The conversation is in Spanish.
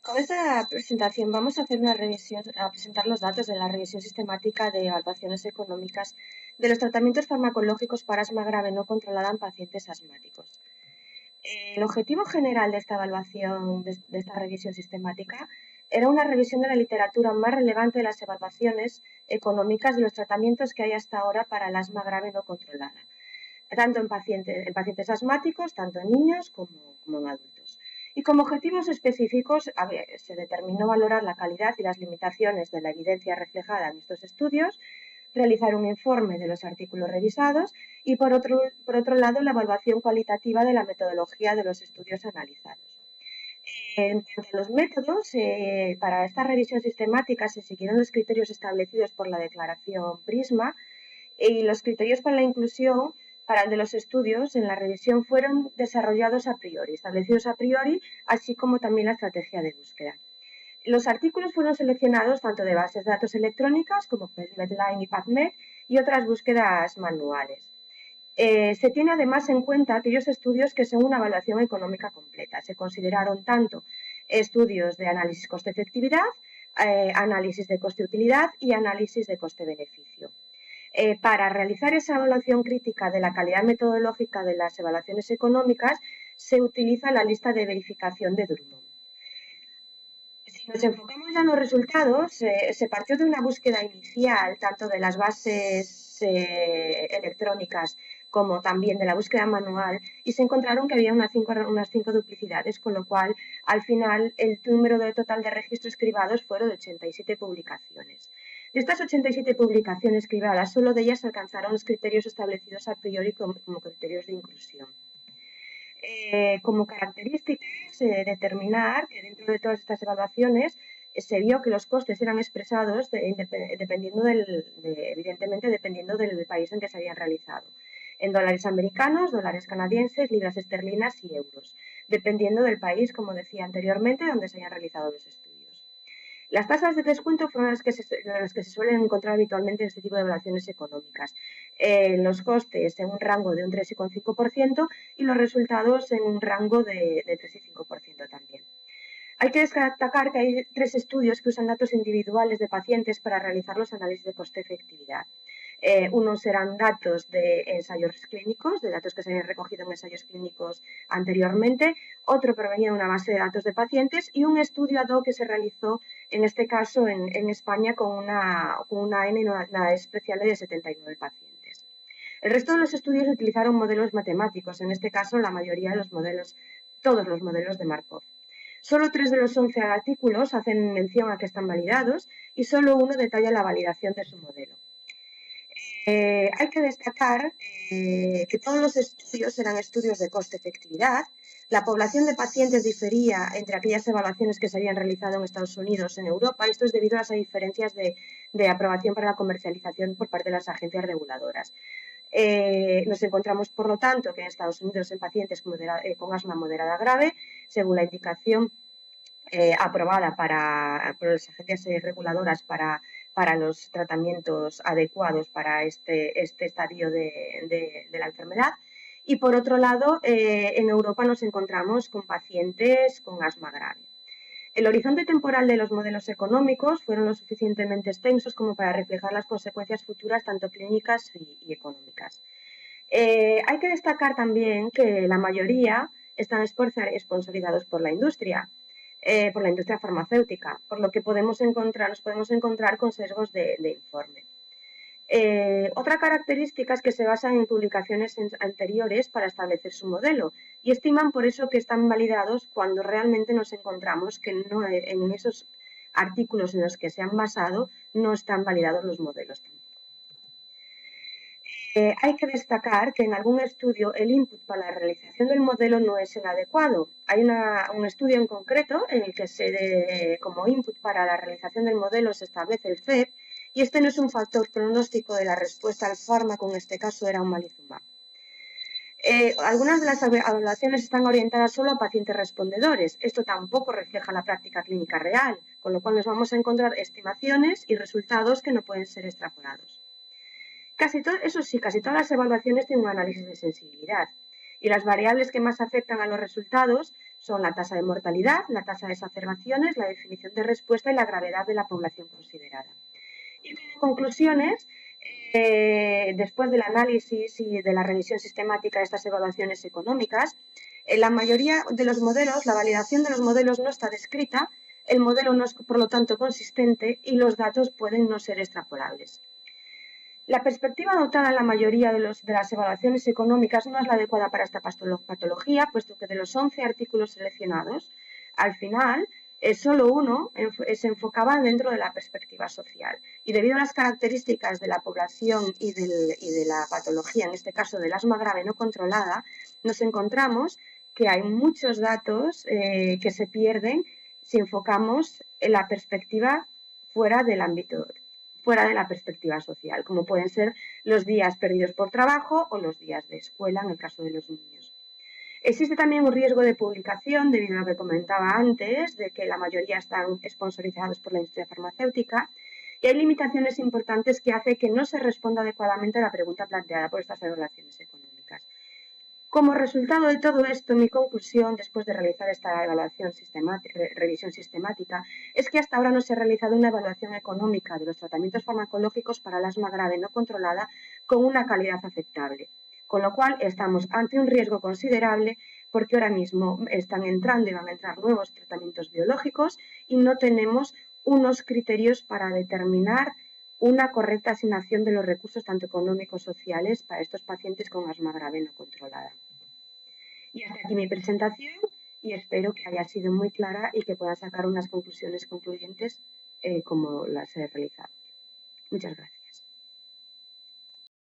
Con esta presentación vamos a hacer una revisión, a presentar los datos de la revisión sistemática de evaluaciones económicas de los tratamientos farmacológicos para asma grave no controlada en pacientes asmáticos. El objetivo general de esta evaluación, de esta revisión sistemática, era una revisión de la literatura más relevante de las evaluaciones económicas de los tratamientos que hay hasta ahora para el asma grave no controlada, tanto en pacientes asmáticos, tanto en niños como en adultos. Y como objetivos específicos se determinó valorar la calidad y las limitaciones de la evidencia reflejada en estos estudios, realizar un informe de los artículos revisados y, por otro lado, la evaluación cualitativa de la metodología de los estudios analizados. En cuanto a los métodos, para esta revisión sistemática se siguieron los criterios establecidos por la declaración PRISMA y los criterios para la inclusión para el de los estudios en la revisión fueron desarrollados a priori, establecidos a priori, así como también la estrategia de búsqueda. Los artículos fueron seleccionados tanto de bases de datos electrónicas como Medline y PubMed y otras búsquedas manuales. Se tiene además en cuenta aquellos estudios que son una evaluación económica completa. Se consideraron tanto estudios de análisis coste-efectividad, análisis de coste-utilidad y análisis de coste-beneficio. Para realizar esa evaluación crítica de la calidad metodológica de las evaluaciones económicas, se utiliza la lista de verificación de Drummond. Si nos enfocamos ya en los resultados, se partió de una búsqueda inicial, tanto de las bases electrónicas como también de la búsqueda manual, y se encontraron que había unas 5 duplicidades, con lo cual, al final, el número total de registros cribados fueron de 87 publicaciones. De estas 87 publicaciones cribadas, solo de ellas alcanzaron los criterios establecidos a priori como criterios de inclusión. Como características, determinar que dentro de todas estas evaluaciones se vio que los costes eran expresados evidentemente dependiendo del país en que se habían realizado, en dólares americanos, dólares canadienses, libras esterlinas y euros, dependiendo del país, como decía anteriormente, donde se hayan realizado los estudios. Las tasas de descuento fueron las que se suelen encontrar habitualmente en este tipo de evaluaciones económicas. Los costes en un rango de un 3,5% y los resultados en un rango de 3,5% también. Hay que destacar que hay 3 estudios que usan datos individuales de pacientes para realizar los análisis de coste-efectividad. Unos eran datos de ensayos clínicos, de datos que se habían recogido en ensayos clínicos anteriormente, otro provenía de una base de datos de pacientes y un estudio ad hoc que se realizó, en este caso en España, con una N nada especial de 79 pacientes. El resto de los estudios utilizaron modelos matemáticos, en este caso la mayoría de los modelos, todos los modelos de Markov. Solo 3 de los 11 artículos hacen mención a que están validados y solo uno detalla la validación de su modelo. Hay que destacar que todos los estudios eran estudios de coste-efectividad. La población de pacientes difería entre aquellas evaluaciones que se habían realizado en Estados Unidos y en Europa, y esto es debido a las diferencias de aprobación para la comercialización por parte de las agencias reguladoras. Nos encontramos, por lo tanto, que en Estados Unidos en pacientes con asma moderada grave, según la indicación aprobada por las agencias reguladoras para los tratamientos adecuados para este estadio de la enfermedad. Y por otro lado, en Europa nos encontramos con pacientes con asma grave. El horizonte temporal de los modelos económicos fueron lo suficientemente extensos como para reflejar las consecuencias futuras, tanto clínicas y económicas. Hay que destacar también que la mayoría están sponsorizados por la industria farmacéutica, por lo que nos podemos encontrar con sesgos de informe. Otra característica es que se basan en publicaciones anteriores para establecer su modelo y estiman por eso que están validados cuando realmente nos encontramos que no, en esos artículos en los que se han basado no están validados los modelos tampoco. Hay que destacar que en algún estudio el input para la realización del modelo no es el adecuado. Hay un estudio en concreto en el que como input para la realización del modelo se establece el FEP y este no es un factor pronóstico de la respuesta al fármaco, en este caso era omalizumab. Algunas de las evaluaciones están orientadas solo a pacientes respondedores. Esto tampoco refleja la práctica clínica real, con lo cual nos vamos a encontrar estimaciones y resultados que no pueden ser extrapolados. Casi todas las evaluaciones tienen un análisis de sensibilidad y las variables que más afectan a los resultados Son la tasa de mortalidad, la tasa de exacerbaciones, la definición de respuesta y la gravedad de la población considerada. Y como conclusiones, después del análisis y de la revisión sistemática de estas evaluaciones económicas, en la mayoría de los modelos, la validación de los modelos no está descrita, el modelo no es, por lo tanto, consistente y los datos pueden no ser extrapolables. La perspectiva adoptada en la mayoría de las evaluaciones económicas no es la adecuada para esta patología, puesto que de los 11 artículos seleccionados, al final solo uno se enfocaba dentro de la perspectiva social. Y debido a las características de la población y de la patología, en este caso del asma grave no controlada, nos encontramos que hay muchos datos que se pierden si enfocamos en la perspectiva fuera del ámbito, fuera de la perspectiva social, como pueden ser los días perdidos por trabajo o los días de escuela en el caso de los niños. Existe también un riesgo de publicación, debido a lo que comentaba antes, de que la mayoría están sponsorizados por la industria farmacéutica, y hay limitaciones importantes que hacen que no se responda adecuadamente a la pregunta planteada por estas evaluaciones económicas. Como resultado de todo esto, mi conclusión, después de realizar esta revisión sistemática, es que hasta ahora no se ha realizado una evaluación económica de los tratamientos farmacológicos para el asma grave no controlada con una calidad aceptable. Con lo cual, estamos ante un riesgo considerable porque ahora mismo están entrando y van a entrar nuevos tratamientos biológicos y no tenemos unos criterios para determinar una correcta asignación de los recursos tanto económicos como sociales para estos pacientes con asma grave no controlada. Y hasta aquí mi presentación y espero que haya sido muy clara y que pueda sacar unas conclusiones concluyentes como las he realizado. Muchas gracias.